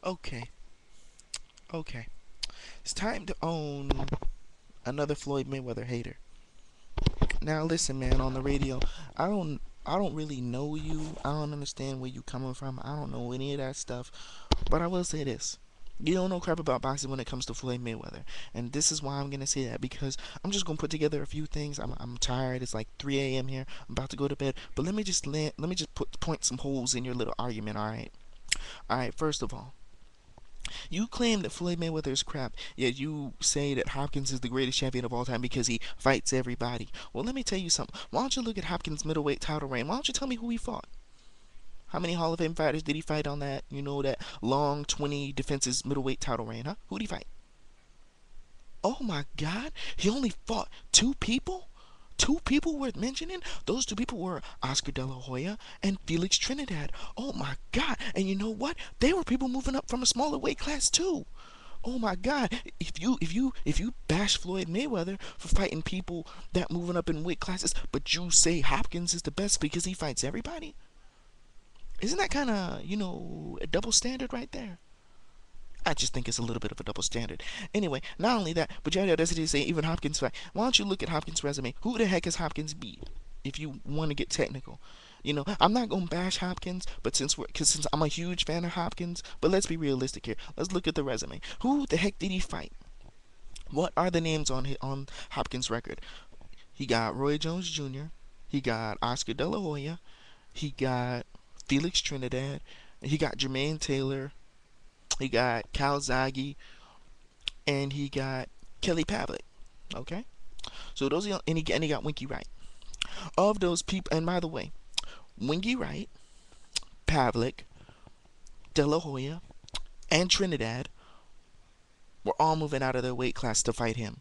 Okay, okay. It's time to own another Floyd Mayweather hater. Now listen, man, on the radio, I don't I don't really know you. I don't understand where you coming from. I don't know any of that stuff. But I will say this. You don't know crap about boxing when it comes to Floyd Mayweather. And this is why I'm going to say that, because I'm just going to put together a few things. I'm tired. It's like 3 a.m. here. I'm about to go to bed. But let me just point some holes in your little argument, all right? All right, first of all, you claim that Floyd Mayweather is crap, yet you say that Hopkins is the greatest champion of all time because he fights everybody. Well, let me tell you something. Why don't you look at Hopkins' middleweight title reign? Why don't you tell me who he fought? How many Hall of Fame fighters did he fight on that, that long 20 defenses middleweight title reign, huh? Who did he fight? Oh my God, he only fought two people? Two people worth mentioning? Those two people were Oscar De La Hoya and Felix Trinidad. Oh my God, and you know what? They were people moving up from a smaller weight class too. Oh my God! If you bash Floyd Mayweather for fighting people that moving up in weight classes, but you say Hopkins is the best because he fights everybody, isn't that kind of a double standard right there? I just think it's a little bit of a double standard. Anyway, not only that, but you have the audacity to say even Hopkins fight. Why don't you look at Hopkins' resume? Who the heck has Hopkins beat? If you want to get technical, I'm not gonna bash Hopkins, but since I'm a huge fan of Hopkins, but let's be realistic here. Let's look at the resume. Who the heck did he fight? What are the names on Hopkins' record? He got Roy Jones Jr. He got Oscar De La Hoya. He got Felix Trinidad. He got Jermaine Taylor. He got Calzaghe, and he got Kelly Pavlik. Okay, so those are, and he got Winky Wright. Of those people, and by the way, Winky Wright, Pavlik, De La Hoya, and Trinidad were all moving out of their weight class to fight him.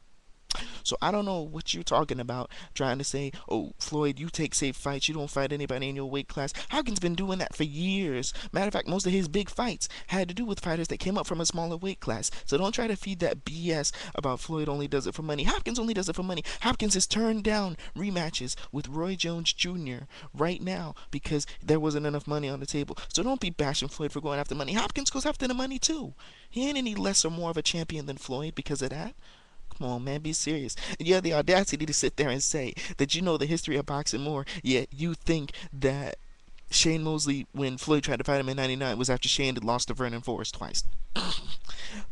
So I don't know what you're talking about, trying to say, oh, Floyd, you take safe fights. You don't fight anybody in your weight class. Hopkins been doing that for years. Matter of fact, most of his big fights had to do with fighters that came up from a smaller weight class. So don't try to feed that BS about Floyd only does it for money. Hopkins only does it for money. Hopkins has turned down rematches with Roy Jones Jr. right now because there wasn't enough money on the table. So don't be bashing Floyd for going after money. Hopkins goes after the money too. He ain't any less or more of a champion than Floyd because of that. Come on, man, be serious. And you have the audacity to sit there and say that you know the history of boxing more, yet you think that Shane Mosley, when Floyd tried to fight him in '99, was after Shane had lost to Vernon Forrest twice.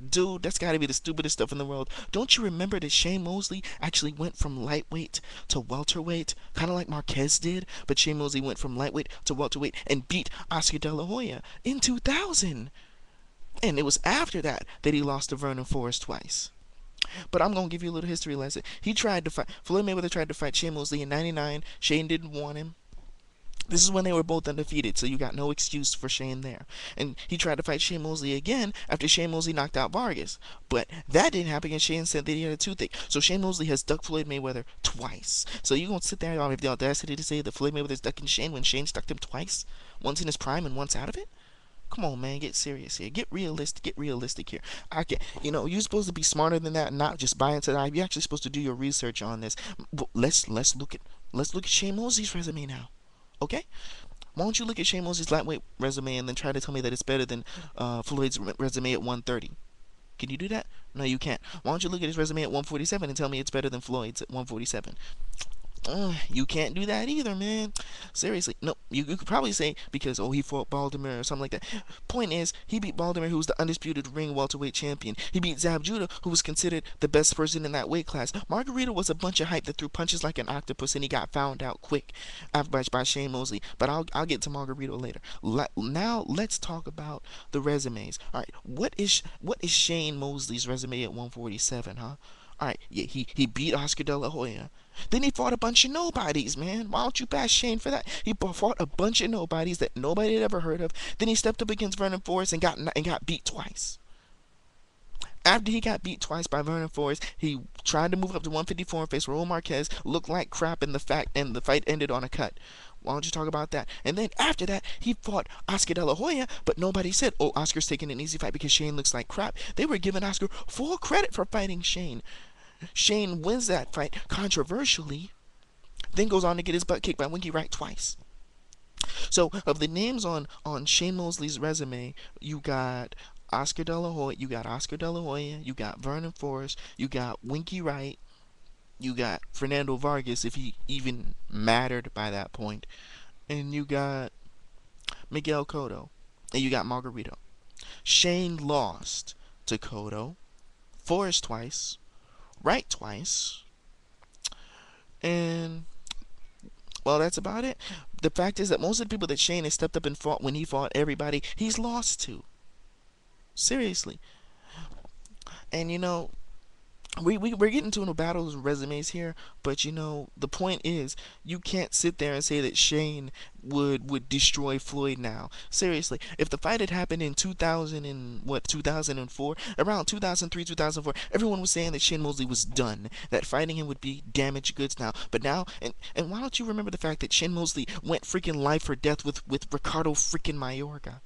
Dude, that's gotta be the stupidest stuff in the world. Don't you remember that Shane Mosley actually went from lightweight to welterweight, kind of like Marquez did? But Shane Mosley went from lightweight to welterweight and beat Oscar De La Hoya in 2000. And it was after that he lost to Vernon Forrest twice. But I'm gonna give you a little history lesson. Floyd Mayweather tried to fight Shane Mosley in '99. Shane didn't want him. This is when they were both undefeated, so you got no excuse for Shane there. And he tried to fight Shane Mosley again after Shane Mosley knocked out Vargas. But that didn't happen, and Shane said that he had a toothache. So Shane Mosley has ducked Floyd Mayweather twice. So you gonna sit there and have the audacity to say that Floyd Mayweather's ducking Shane when Shane stuck him twice? Once in his prime and once out of it? Come on, man, get serious here. Get realistic. Get realistic here. I can, you're supposed to be smarter than that, and not just buy into that. You're actually supposed to do your research on this. But let's look at Shane Mosley's resume now. Okay? Why don't you look at Shane Mosley's lightweight resume and then try to tell me that it's better than Floyd's resume at 130? Can you do that? No, you can't. Why don't you look at his resume at 147 and tell me it's better than Floyd's at 147? You can't do that either, man. Seriously, no. You could probably say because he fought Baltimore or something like that. Point is, he beat Baltimore, who was the undisputed ring welterweight champion. He beat Zab Judah, who was considered the best person in that weight class. Margarito was a bunch of hype that threw punches like an octopus, and he got found out quick by Shane Mosley. But I'll get to Margarito later. Now let's talk about the resumes. All right, what is Shane Mosley's resume at 147, huh? All right, yeah, he beat Oscar De La Hoya. Then he fought a bunch of nobodies, man. Why don't you bash Shane for that? He fought a bunch of nobodies that nobody had ever heard of. Then he stepped up against Vernon Forrest and got beat twice. After he got beat twice by Vernon Forrest, he tried to move up to 154 and face Raul Marquez. Looked like crap, and the fight ended on a cut. Why don't you talk about that? And then after that, he fought Oscar De La Hoya, but nobody said, oh, Oscar's taking an easy fight because Shane looks like crap. They were giving Oscar full credit for fighting Shane. Shane wins that fight controversially, then goes on to get his butt kicked by Winky Wright twice. So, of the names on Shane Mosley's resume, you got Oscar De La Hoya, you got Vernon Forrest, you got Winky Wright, you got Fernando Vargas, if he even mattered by that point, and you got Miguel Cotto, and you got Margarito. Shane lost to Cotto, Forrest twice, Wright twice, and well, that's about it. The fact is that most of the people that Shane has stepped up and fought when he fought everybody, he's lost to. Seriously. And we're getting to battles and resumes here, but the point is you can't sit there and say that Shane would destroy Floyd now. Seriously, if the fight had happened in 2004, around 2003, 2004, everyone was saying that Shane Mosley was done, that fighting him would be damaged goods now. But now, and why don't you remember the fact that Shane Mosley went freaking life or death with Ricardo freaking Mayorga?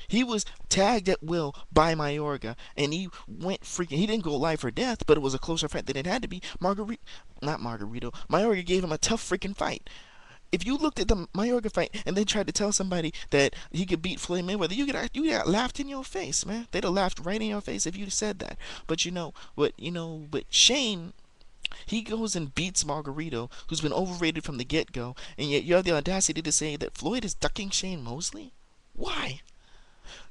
He was tagged at will by Mayorga, and he went freaking. He didn't go life or death, but it was a closer fight than it had to be. Not Margarito. Mayorga gave him a tough freaking fight. If you looked at the Mayorga fight and then tried to tell somebody that he could beat Floyd Mayweather, you got laughed in your face, man. They'd have laughed right in your face if you said that. But Shane, he goes and beats Margarito, who's been overrated from the get-go, and yet you have the audacity to say that Floyd is ducking Shane Mosley? Why?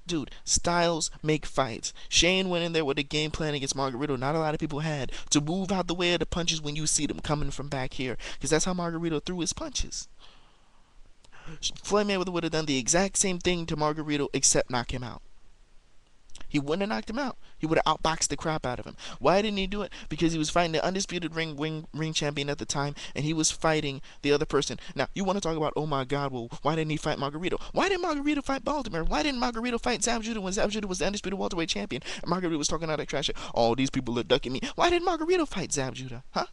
Dude, styles make fights. Shane went in there with a game plan against Margarito not a lot of people had, to move out the way of the punches when you see them coming from back here, because that's how Margarito threw his punches. Floyd Mayweather would have done the exact same thing to Margarito except knock him out. He wouldn't have knocked him out. He would have outboxed the crap out of him. Why didn't he do it? Because he was fighting the undisputed ring champion at the time, and he was fighting the other person. Now, you want to talk about, oh my God, well, why didn't he fight Margarito? Why didn't Margarito fight Baltimore? Why didn't Margarito fight Zab Judah when Zab Judah was the undisputed welterweight champion? And Margarito was talking out that trash. Oh, these people are ducking me. Why didn't Margarito fight Zab Judah? Huh?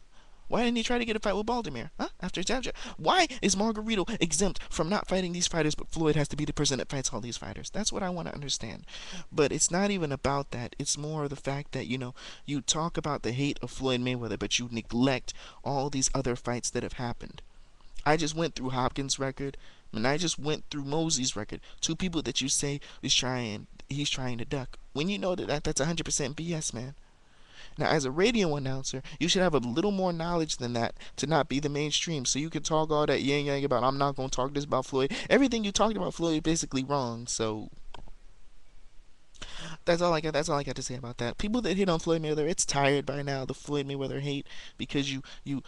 Why didn't he try to get a fight with Baltimore? Huh? After Zab? Why is Margarito exempt from not fighting these fighters, but Floyd has to be the person that fights all these fighters? That's what I want to understand. But it's not even about that. It's more of the fact that, you talk about the hate of Floyd Mayweather, but you neglect all these other fights that have happened. I just went through Hopkins' record, and I just went through Mosey's record. Two people that you say he's trying to duck. When you know that's 100% BS, man. Now, as a radio announcer, you should have a little more knowledge than that to not be the mainstream. So you can talk all that yang yang about, I'm not going to talk this about Floyd. Everything you talked about Floyd is basically wrong. So that's all I got. That's all I got to say about that. People that hit on Floyd Mayweather, it's tired by now. The Floyd Mayweather hate, because you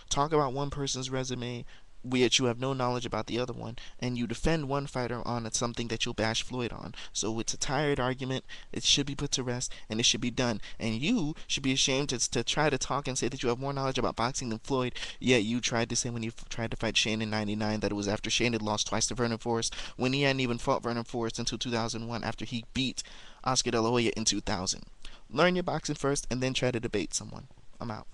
talk about one person's resume, yet you have no knowledge about the other one, and you defend one fighter on something that you'll bash Floyd on. So it's a tired argument. It should be put to rest, and it should be done. And you should be ashamed to try to talk and say that you have more knowledge about boxing than Floyd. Yet you tried to say when you tried to fight Shane in '99 that it was after Shane had lost twice to Vernon Forrest, when he hadn't even fought Vernon Forrest until 2001 after he beat Oscar De La Hoya in 2000. Learn your boxing first, and then try to debate someone. I'm out.